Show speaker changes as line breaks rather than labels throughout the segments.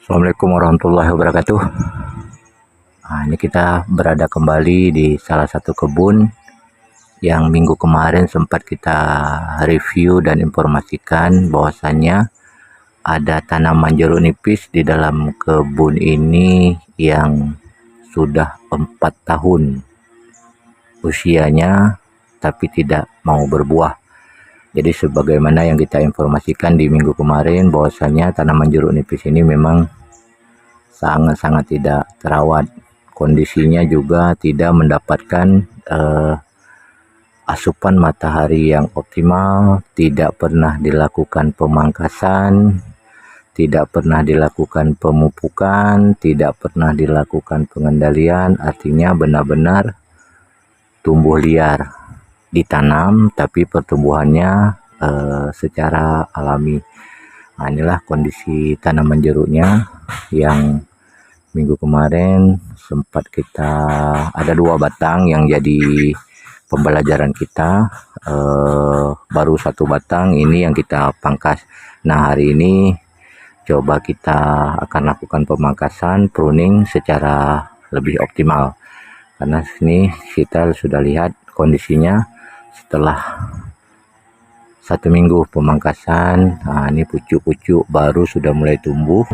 Assalamualaikum warahmatullahi wabarakatuh. Nah, ini kita berada kembali di salah satu kebun yang minggu kemarin sempat kita review dan informasikan bahwasannya ada tanaman jeruk nipis di dalam kebun ini yang sudah 4 tahun usianya tapi tidak mau berbuah. Jadi sebagaimana yang kita informasikan di minggu kemarin bahwasannya tanaman jeruk nipis ini memang sangat-sangat tidak terawat. Kondisinya juga tidak mendapatkan asupan matahari yang optimal, tidak pernah dilakukan pemangkasan, tidak pernah dilakukan pemupukan, tidak pernah dilakukan pengendalian. Artinya benar-benar tumbuh liar, ditanam tapi pertumbuhannya secara alami. Nah, inilah kondisi tanaman jeruknya yang minggu kemarin sempat kita ada 2 batang yang jadi pembelajaran kita, baru 1 batang ini yang kita pangkas. Nah, hari ini coba kita akan lakukan pemangkasan pruning secara lebih optimal, karena sini kita sudah lihat kondisinya setelah 1 minggu pemangkasan. Nah, ini pucuk-pucuk baru sudah mulai tumbuh.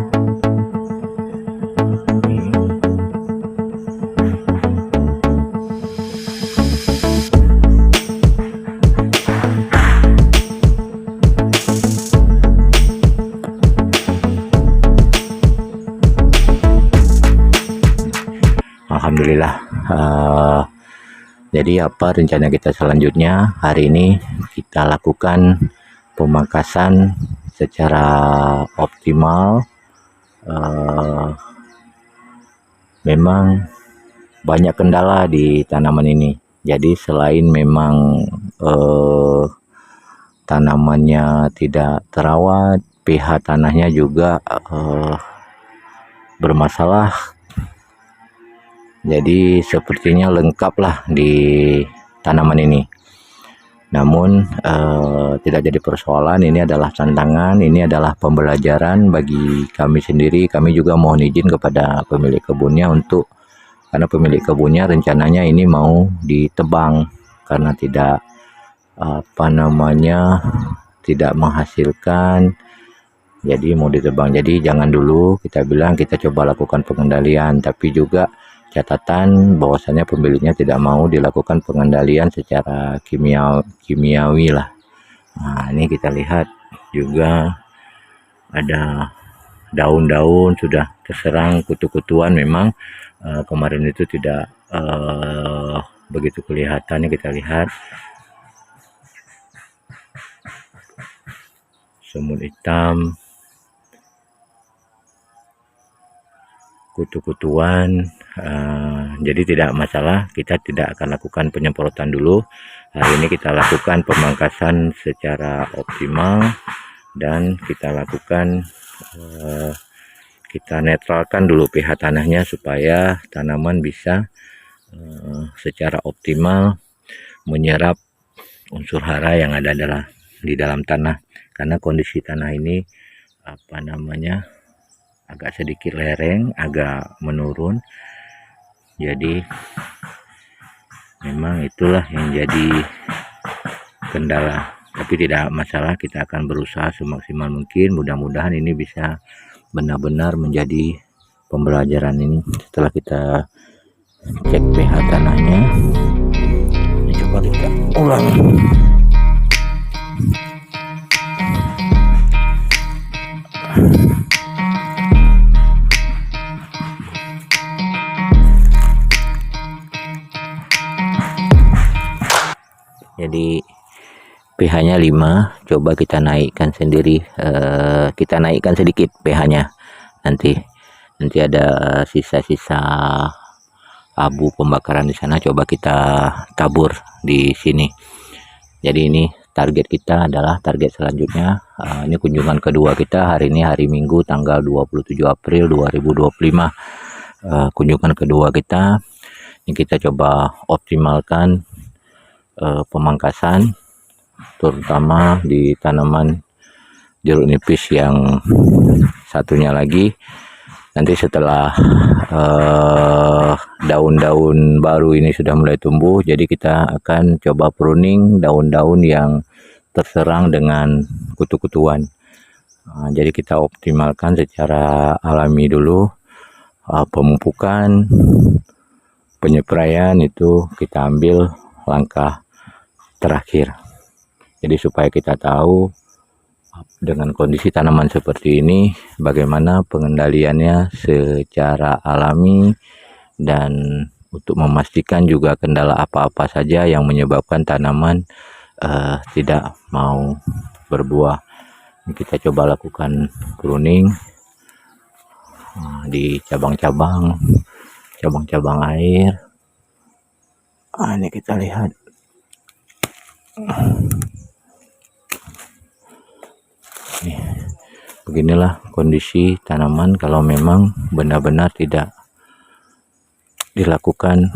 Alhamdulillah. Jadi apa rencana kita selanjutnya? Hari ini kita lakukan pemangkasan secara optimal. Memang banyak kendala di tanaman ini. Jadi selain memang tanamannya tidak terawat, pH tanahnya juga bermasalah. Jadi sepertinya lengkap lah di tanaman ini. Namun tidak jadi persoalan, ini adalah tantangan, ini adalah pembelajaran bagi kami sendiri. Kami juga mohon izin kepada pemilik kebunnya karena pemilik kebunnya rencananya ini mau ditebang karena tidak tidak menghasilkan. Jadi mau ditebang. Jadi jangan dulu, kita bilang kita coba lakukan pengendalian, tapi juga catatan bahwasanya pemiliknya tidak mau dilakukan pengendalian secara kimiawi lah. Nah, ini kita lihat juga ada daun-daun sudah terserang kutu-kutuan. Memang kemarin itu tidak begitu kelihatannya. Kita lihat semut hitam, kutu-kutuan. Jadi tidak masalah, kita tidak akan lakukan penyemprotan dulu. Hari ini kita lakukan pemangkasan secara optimal dan kita lakukan kita netralkan dulu pH tanahnya supaya tanaman bisa secara optimal menyerap unsur hara yang ada di dalam tanah. Karena kondisi tanah ini agak sedikit lereng, agak menurun. Jadi memang itulah yang jadi kendala, tapi tidak masalah, kita akan berusaha semaksimal mungkin. Mudah-mudahan ini bisa benar-benar menjadi pembelajaran ini. Setelah kita cek pH tanahnya, coba kita ulang. Jadi pH-nya 5, coba kita naikkan sendiri, kita naikkan sedikit pH-nya. Nanti ada sisa-sisa abu pembakaran di sana, coba kita tabur di sini. Jadi ini target kita adalah target selanjutnya. Ini kunjungan kedua kita hari ini, hari Minggu tanggal 27 April 2025. Kunjungan kedua kita. Ini kita coba optimalkan pemangkasan terutama di tanaman jeruk nipis yang satunya lagi. Nanti setelah daun-daun baru ini sudah mulai tumbuh, jadi kita akan coba pruning daun-daun yang terserang dengan kutu-kutuan. Jadi kita optimalkan secara alami dulu, pemupukan, penyepraian itu kita ambil langkah terakhir. Jadi supaya kita tahu dengan kondisi tanaman seperti ini bagaimana pengendaliannya secara alami, dan untuk memastikan juga kendala apa-apa saja yang menyebabkan tanaman tidak mau berbuah. Ini kita coba lakukan pruning di cabang-cabang air. Ini kita lihat. Beginilah kondisi tanaman kalau memang benar-benar tidak dilakukan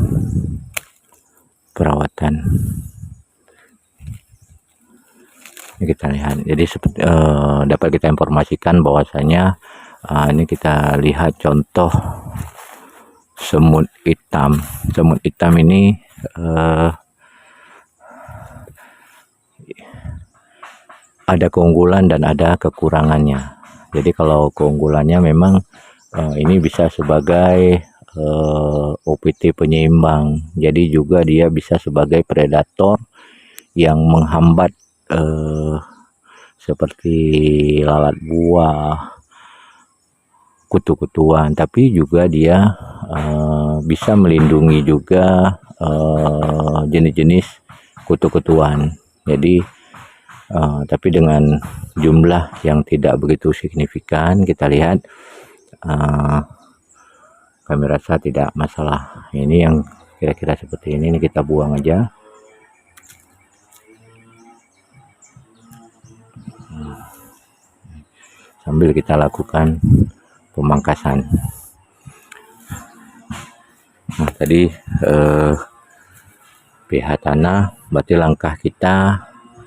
perawatan. Ini kita lihat. Jadi dapat kita informasikan bahwasanya ini kita lihat contoh semut hitam. Semut hitam ini ada keunggulan dan ada kekurangannya. Jadi kalau keunggulannya memang ini bisa sebagai OPT penyeimbang. Jadi juga dia bisa sebagai predator yang menghambat seperti lalat buah, kutu-kutuan. Tapi juga dia bisa melindungi juga jenis-jenis kutu-kutuan. Jadi tapi dengan jumlah yang tidak begitu signifikan, kita lihat kami rasa tidak masalah. Ini yang kira-kira seperti ini kita buang aja. Sambil kita lakukan pemangkasan. Nah, tadi pH tanah, berarti langkah kita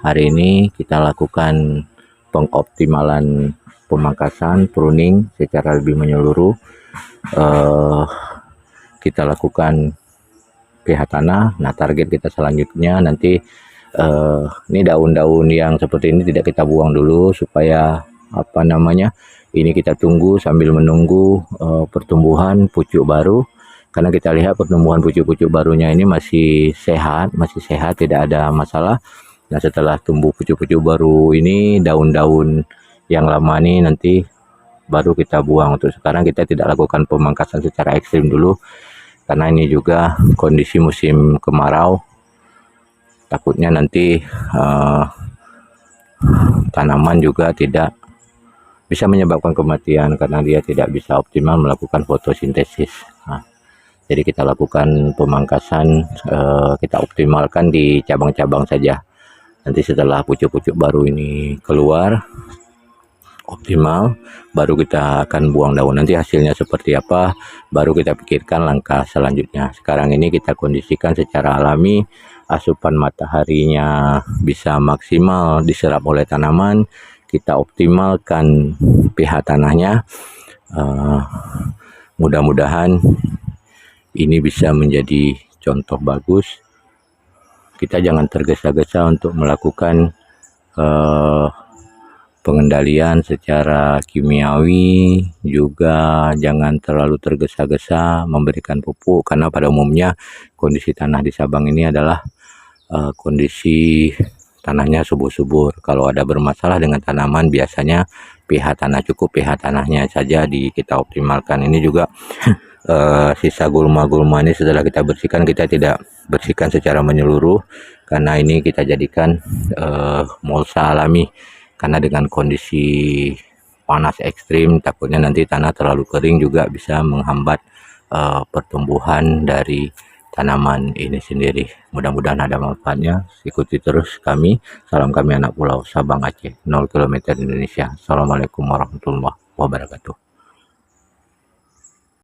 hari ini kita lakukan pengoptimalan pemangkasan, pruning secara lebih menyeluruh. Kita lakukan pH tanah. Nah, target kita selanjutnya nanti ini daun-daun yang seperti ini tidak kita buang dulu, supaya ini kita tunggu sambil menunggu pertumbuhan pucuk baru. Karena kita lihat pertumbuhan pucuk-pucuk barunya ini masih sehat, tidak ada masalah. Nah, setelah tumbuh pucuk-pucuk baru ini, daun-daun yang lama ini nanti baru kita buang. Untuk sekarang kita tidak lakukan pemangkasan secara ekstrim dulu, karena ini juga kondisi musim kemarau. Takutnya nanti tanaman juga tidak bisa menyebabkan kematian karena dia tidak bisa optimal melakukan fotosintesis. Nah, jadi kita lakukan pemangkasan, kita optimalkan di cabang-cabang saja. Nanti setelah pucuk-pucuk baru ini keluar optimal, baru kita akan buang daun. Nanti hasilnya seperti apa, baru kita pikirkan langkah selanjutnya. Sekarang ini kita kondisikan secara alami, asupan mataharinya bisa maksimal diserap oleh tanaman, kita optimalkan pH tanahnya. Mudah-mudahan ini bisa menjadi contoh bagus. Kita jangan tergesa-gesa untuk melakukan pengendalian secara kimiawi, juga jangan terlalu tergesa-gesa memberikan pupuk, karena pada umumnya kondisi tanah di Sabang ini adalah kondisi tanahnya subur-subur. Kalau ada bermasalah dengan tanaman, biasanya pH tanah cukup, pH tanahnya saja kita optimalkan. Ini juga sisa gulma-gulma ini setelah kita bersihkan, kita tidak bersihkan secara menyeluruh, karena ini kita jadikan mulsa alami. Karena dengan kondisi panas ekstrim, takutnya nanti tanah terlalu kering juga bisa menghambat pertumbuhan dari tanaman ini sendiri. Mudah-mudahan ada manfaatnya. Ikuti terus kami. Salam kami anak pulau Sabang Aceh, 0 km Indonesia. Assalamualaikum warahmatullahi wabarakatuh.